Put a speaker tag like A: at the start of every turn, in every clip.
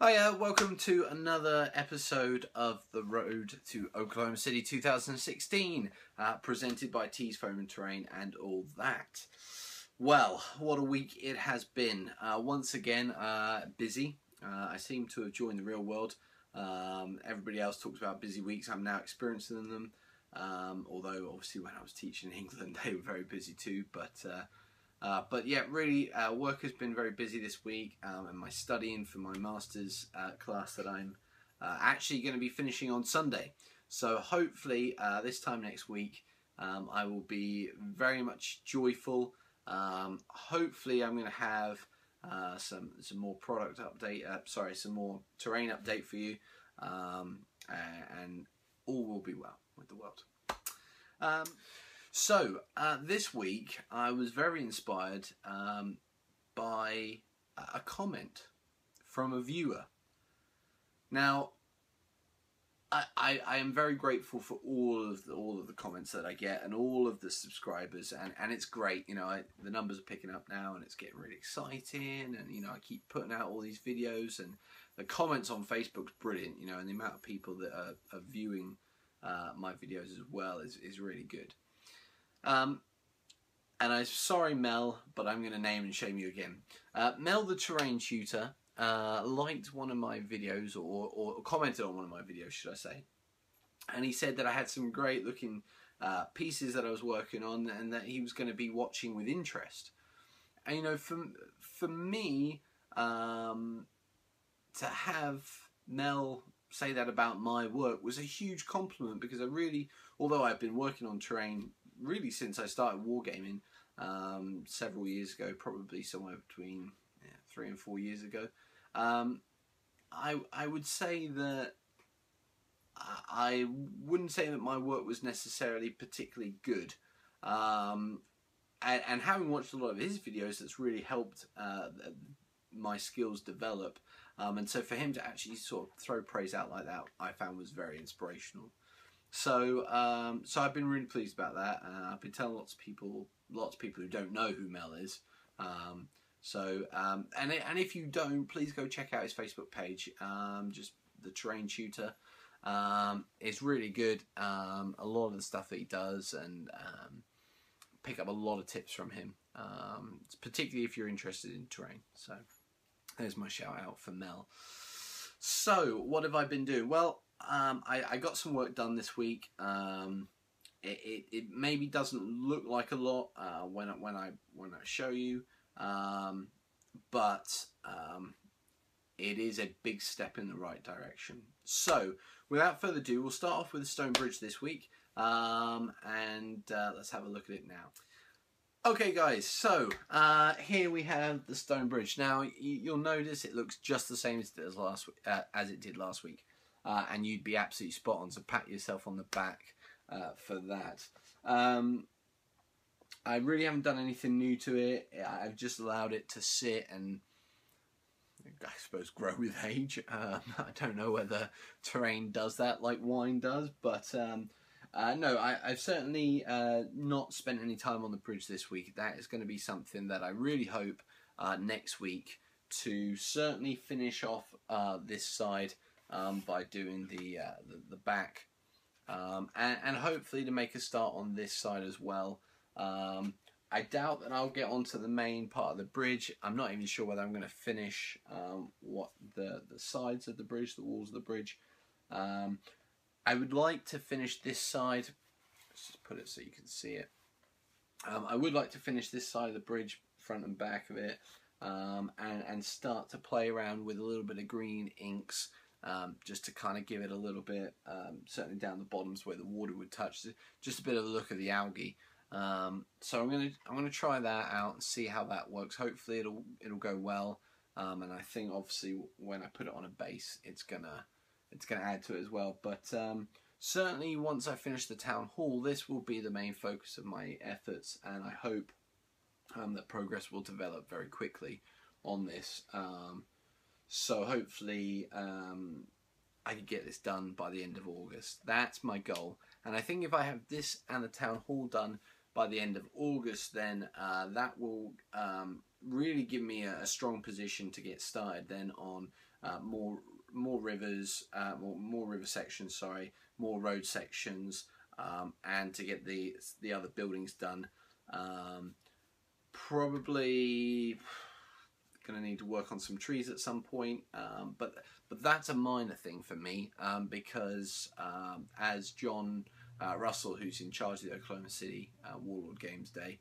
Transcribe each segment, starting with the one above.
A: Hiya, welcome to another episode of The Road to Oklahoma City 2016, presented by Tees Foam and Terrain and all that. Well, what a week it has been. Once again, busy. I seem to have joined the real world. Everybody else talks about busy weeks. I'm now experiencing them. Although, obviously, when I was teaching in England, they were very busy too. But yeah, really, work has been very busy this week, and my studying for my master's class that I'm actually going to be finishing on Sunday. So hopefully this time next week I will be very much joyful. Hopefully I'm going to have some more product update, some more terrain update for you, and all will be well with the world. So, this week I was very inspired by a comment from a viewer. Now, I am very grateful for all of the comments that I get and all of the subscribers, and it's great. You know, the numbers are picking up now, and it's getting really exciting. And you know, I keep putting out all these videos, and the comments on Facebook's brilliant. You know, and the amount of people that are viewing my videos as well is really good. And I'm sorry, Mel, but I'm going to name and shame you again. Mel the Terrain Tutor liked one of my videos, or commented on one of my videos, should I say. And he said that I had some great looking pieces that I was working on, and that he was going to be watching with interest. And you know, for me, to have Mel say that about my work was a huge compliment, because I really, although I've been working on terrain really since I started wargaming several years ago, probably somewhere between 3 and 4 years ago, I would say that I wouldn't say that my work was necessarily particularly good, and having watched a lot of his videos, that's really helped my skills develop, and so for him to actually sort of throw praise out like that, I found was very inspirational. So I've been really pleased about that. I've been telling lots of people who don't know who Mel is. And if you don't, please go check out his Facebook page. Just the Terrain Tutor. It's really good. A lot of the stuff that he does, and pick up a lot of tips from him. Particularly if you're interested in terrain. So there's my shout out for Mel. So what have I been doing? Well, I got some work done this week. It maybe doesn't look like a lot when I show you, but it is a big step in the right direction. So without further ado, we'll start off with the stone bridge this week, and let's have a look at it now. Okay guys, so here we have the stone bridge. Now you'll notice it looks just the same as it did last week. And you'd be absolutely spot on, so pat yourself on the back for that. I really haven't done anything new to it. I've just allowed it to sit and, I suppose, grow with age. I don't know whether terrain does that like wine does, but no, I've certainly not spent any time on the bridge this week. That is going to be something that I really hope next week to certainly finish off this side. By doing the back, and hopefully to make a start on this side as well. I doubt that I'll get onto the main part of the bridge. I'm not even sure whether I'm going to finish what the sides of the bridge, the walls of the bridge. I would like to finish this side. Let's just put it so you can see it. I would like to finish this side of the bridge, front and back of it, and start to play around with a little bit of green inks. Just to kind of give it a little bit, certainly down the bottoms where the water would touch, just a bit of a look of the algae. So I'm gonna try that out and see how that works. Hopefully it'll go well, and I think obviously when I put it on a base, it's gonna add to it as well. But certainly once I finish the town hall, this will be the main focus of my efforts, and I hope that progress will develop very quickly on this. So hopefully I can get this done by the end of August. That's my goal. And I think if I have this and the town hall done by the end of August, then that will really give me a strong position to get started then on more rivers, more river sections, sorry, more road sections, and to get the other buildings done. Probably going to need to work on some trees at some point, but that's a minor thing for me, because as John Russell, who's in charge of the Oklahoma City Warlord Games Day,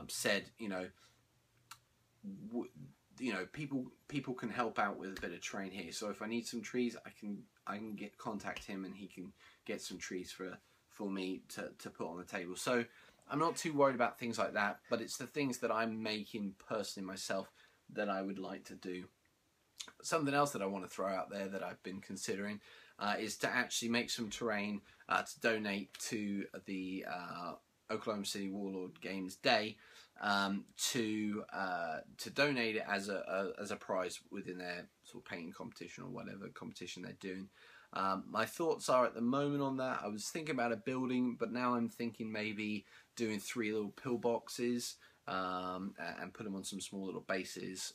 A: said, people can help out with a bit of terrain here. So if I need some trees, I can contact him, and he can get some trees for me to put on the table. So I'm not too worried about things like that, but it's the things that I'm making personally myself that I would like to do. Something else that I want to throw out there that I've been considering is to actually make some terrain to donate to the Oklahoma City Warlord Games Day, to donate it as a prize within their sort of painting competition or whatever competition they're doing. My thoughts are at the moment on that, I was thinking about a building, but now I'm thinking maybe doing 3 little pillboxes, and put them on some small little bases.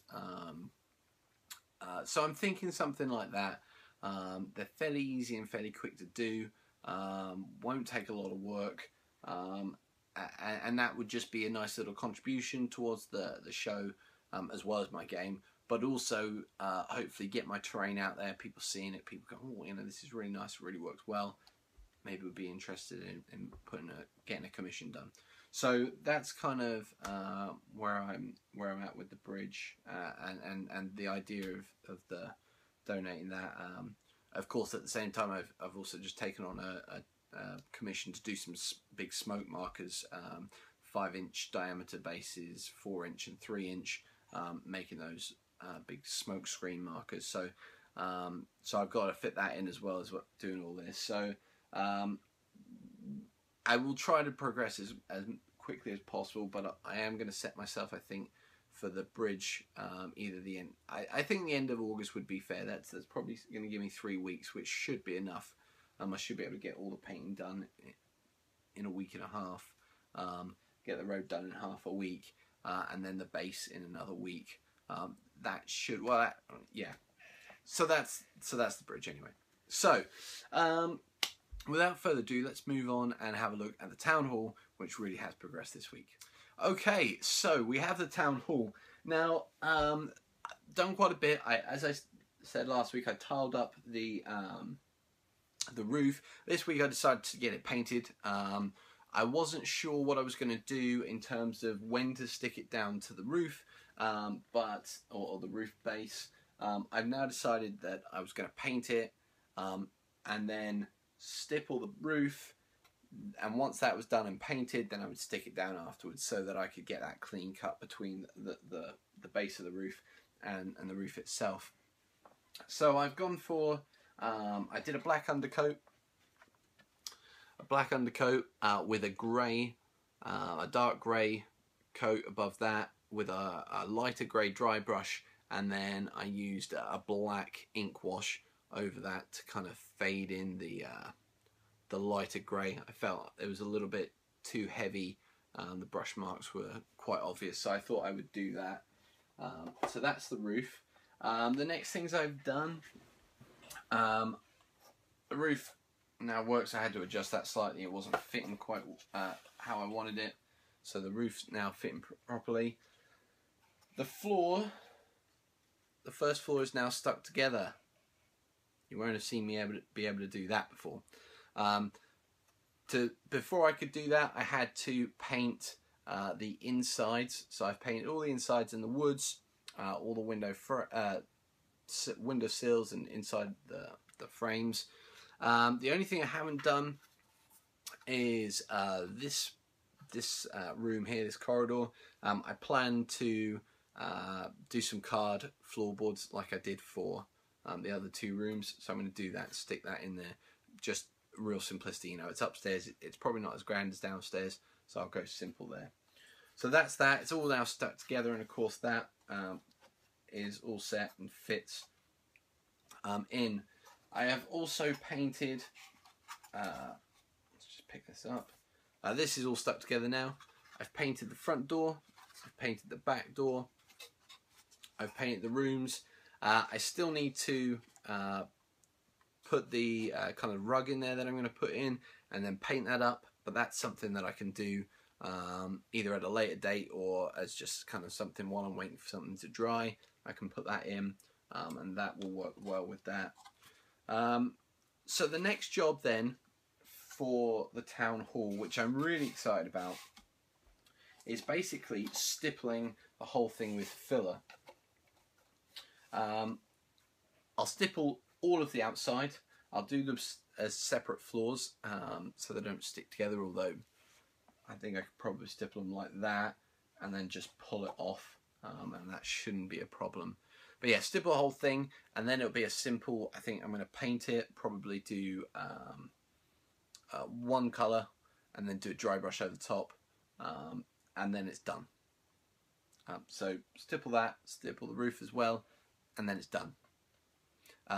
A: So I'm thinking something like that. They're fairly easy and fairly quick to do, won't take a lot of work, and that would just be a nice little contribution towards the show, as well as my game, but also hopefully get my terrain out there, people seeing it, people go, oh, this is really nice, it really works well, maybe would be interested in getting a commission done. So that's kind of where I'm at with the bridge, and the idea of the donating that. Of course, at the same time, I've also just taken on a commission to do some big smoke markers, 5-inch diameter bases, 4-inch and 3-inch, making those big smoke screen markers. So I've got to fit that in as well as doing all this. So I will try to progress as quickly as possible, but I am going to set myself, I think, for the bridge, either the end. I think the end of August would be fair. That's probably going to give me 3 weeks, which should be enough. I should be able to get all the painting done in a week and a half, get the road done in half a week, and then the base in another week. That should, yeah. So that's the bridge anyway. So, without further ado, let's move on and have a look at the town hall, which really has progressed this week. Okay, so we have the town hall. Now, done quite a bit. As I said last week, I tiled up the roof. This week I decided to get it painted. I wasn't sure what I was going to do in terms of when to stick it down to the roof, or the roof base. I've now decided that I was going to paint it, and then stipple the roof, and once that was done and painted, then I would stick it down afterwards so that I could get that clean cut between the base of the roof and the roof itself. So I've gone for, I did a black undercoat with a grey, a dark grey coat above that with a lighter grey dry brush, and then I used a black ink wash over that to kind of fade in the lighter grey. I felt it was a little bit too heavy. The brush marks were quite obvious, so I thought I would do that. So that's the roof. The next things I've done, the roof now works. I had to adjust that slightly. It wasn't fitting quite how I wanted it, so the roof's now fitting properly. The floor, the first floor is now stuck together. You won't have seen me be able to do that before. Before I could do that, I had to paint the insides. So I've painted all the insides in the woods, all the window sills and inside the frames. The only thing I haven't done is this room here, this corridor. I plan to do some card floorboards like I did for the other 2 rooms, so I'm going to do that, stick that in there. Just real simplicity, it's upstairs, it's probably not as grand as downstairs, so I'll go simple there. So that's that. It's all now stuck together, and of course that is all set and fits in. I have also painted, let's just pick this up. This is all stuck together now. I've painted the front door, I've painted the back door, I've painted the rooms. I still need to put the kind of rug in there that I'm going to put in, and then paint that up. But that's something that I can do either at a later date or as just kind of something while I'm waiting for something to dry. I can put that in, and that will work well with that. So the next job then for the town hall, which I'm really excited about, is basically stippling the whole thing with filler. I'll stipple all of the outside. I'll do them as separate floors so they don't stick together, although I think I could probably stipple them like that and then just pull it off, and that shouldn't be a problem. But yeah, stipple the whole thing, and then it'll be a simple, I think I'm going to paint it, probably do one colour and then do a dry brush over the top, and then it's done. So stipple that, stipple the roof as well, and then it's done.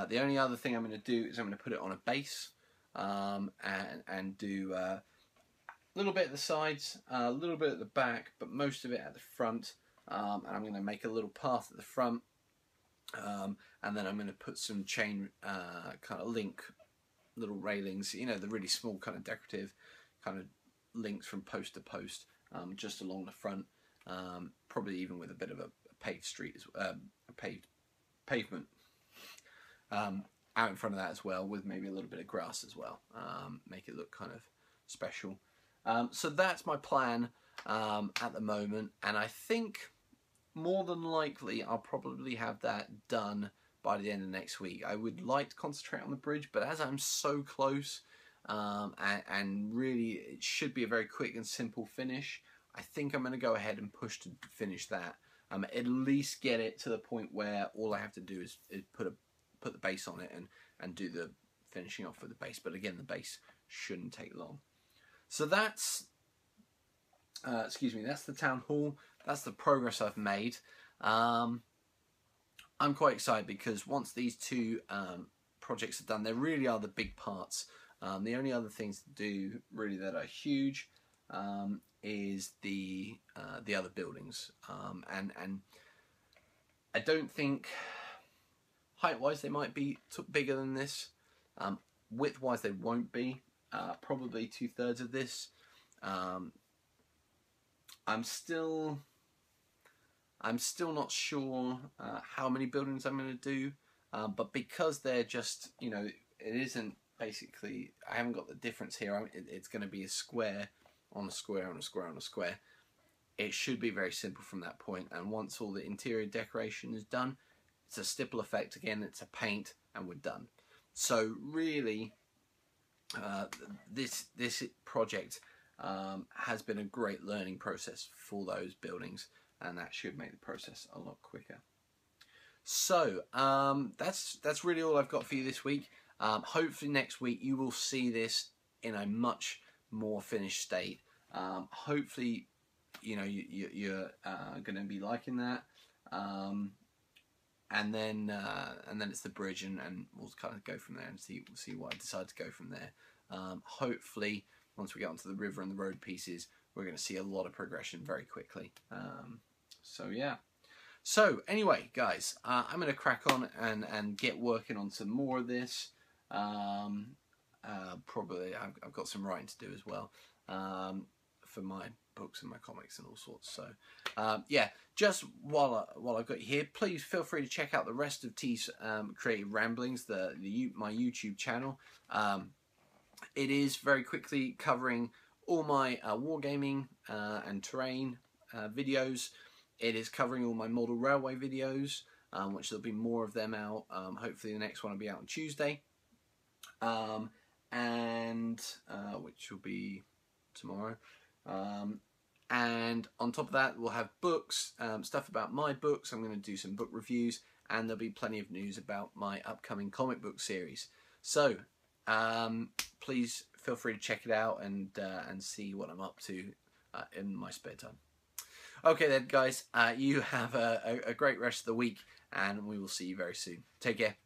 A: The only other thing I'm going to do is I'm going to put it on a base, and do a little bit at the sides, a little bit at the back, but most of it at the front. And I'm going to make a little path at the front, and then I'm going to put some chain kind of link little railings, you know, the really small kind of decorative kind of links from post to post, just along the front, probably even with a bit of a paved street, a paved pavement out in front of that as well, with maybe a little bit of grass as well, make it look kind of special. So that's my plan at the moment, and I think more than likely I'll probably have that done by the end of next week. I would like to concentrate on the bridge, but as I'm so close, and really it should be a very quick and simple finish, I think I'm going to go ahead and push to finish that. At least get it to the point where all I have to do is put the base on it and do the finishing off with the base. But again, the base shouldn't take long. So that's that's the town hall. That's the progress I've made. I'm quite excited because once these two projects are done, they really are the big parts. The only other things to do really that are huge is the other buildings, and I don't think height-wise they might be bigger than this. Width-wise they won't be. Probably 2/3 of this. I'm still not sure how many buildings I'm going to do, but because they're just, you know, it isn't basically, I haven't got the difference here. It's going to be a square on a square on a square on a square. It should be very simple from that point, and once all the interior decoration is done, it's a stipple effect again, it's a paint, and we're done. So really, this project has been a great learning process for those buildings, and that should make the process a lot quicker. So that's really all I've got for you this week. Hopefully next week you will see this in a much more finished state. Hopefully, you know, you're going to be liking that. And then it's the bridge, and we'll kind of go from there and see what I decide to go from there. Hopefully, once we get onto the river and the road pieces, we're going to see a lot of progression very quickly. So yeah. So anyway, guys, I'm going to crack on and get working on some more of this. Probably I've got some writing to do as well, for my books and my comics and all sorts. So yeah, just while I've got you here, please feel free to check out the rest of T's Creative Ramblings, my YouTube channel. It is very quickly covering all my wargaming and terrain videos. It is covering all my model railway videos, which there'll be more of them out. Hopefully the next one will be out on Tuesday, and which will be tomorrow. And on top of that, we'll have books, stuff about my books. I'm going to do some book reviews, and there'll be plenty of news about my upcoming comic book series. So please feel free to check it out and see what I'm up to in my spare time. Okay then, guys, you have a great rest of the week, and we will see you very soon. Take care.